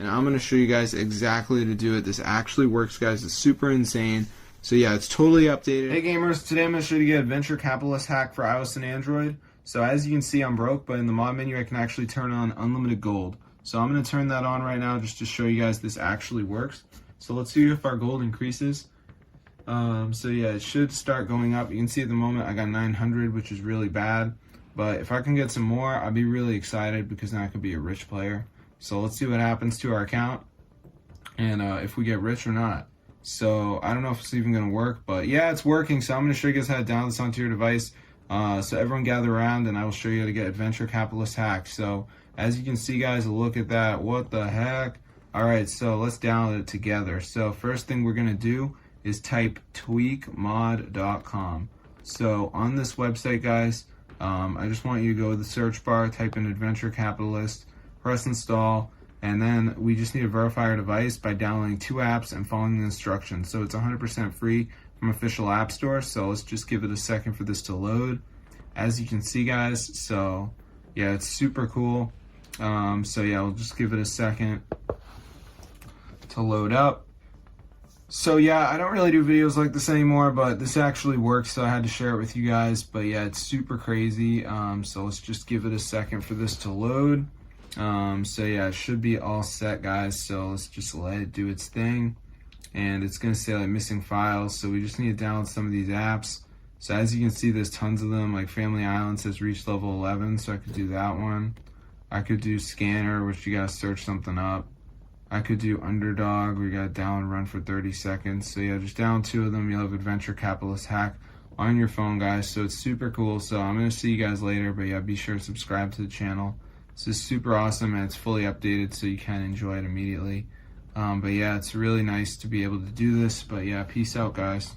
and I'm going to show you guys exactly how to do it. This actually works, guys. It's super insane. So yeah, it's totally updated. Hey gamers, today I'm going to show you to get a venture capitalist hack for iOS and Android. So as you can see, I'm broke, but in the mod menu I can actually turn on unlimited gold. So I'm going to turn that on right now just to show you guys this actually works. So let's see if our gold increases. So yeah, it should start going up. You can see at the moment I got 900, which is really bad. But if I can get some more, I'll be really excited because now I could be a rich player. So let's see what happens to our account and if we get rich or not. So I don't know if it's even going to work, but yeah, it's working. So I'm going to show you guys how to download this onto your device. So everyone gather around and I will show you how to get venture capitalist hack. So as you can see, guys, look at that. What the heck? All right, so let's download it together. So first thing we're going to do is type tweakmod.com. So on this website, guys, I just want you to go to the search bar, type in Adventure Capitalist, press install, and then we just need to verify our device by downloading 2 apps and following the instructions. So it's 100% free from official app store. So let's just give it a second for this to load. As you can see, guys, so yeah, it's super cool. So yeah, we'll just give it a second to load up. So yeah, I don't really do videos like this anymore, but this actually works, so I had to share it with you guys. But yeah, it's super crazy. So let's just give it a second for this to load. So yeah, it should be all set, guys. So let's just let it do its thing. And it's gonna say like missing files, so we just need to download some of these apps. So as you can see, there's tons of them. Like Family Island says reach level 11, so I could do that one. I could do Scanner, which you gotta search something up. I could do Underdog, we got down and run for 30 seconds. So yeah, just down 2 of them, you'll have Adventure Capitalist hack on your phone, guys. So it's super cool. So I'm gonna see you guys later, but yeah, be sure to subscribe to the channel. This is super awesome and it's fully updated, so you can enjoy it immediately. But yeah, it's really nice to be able to do this. But yeah, peace out, guys.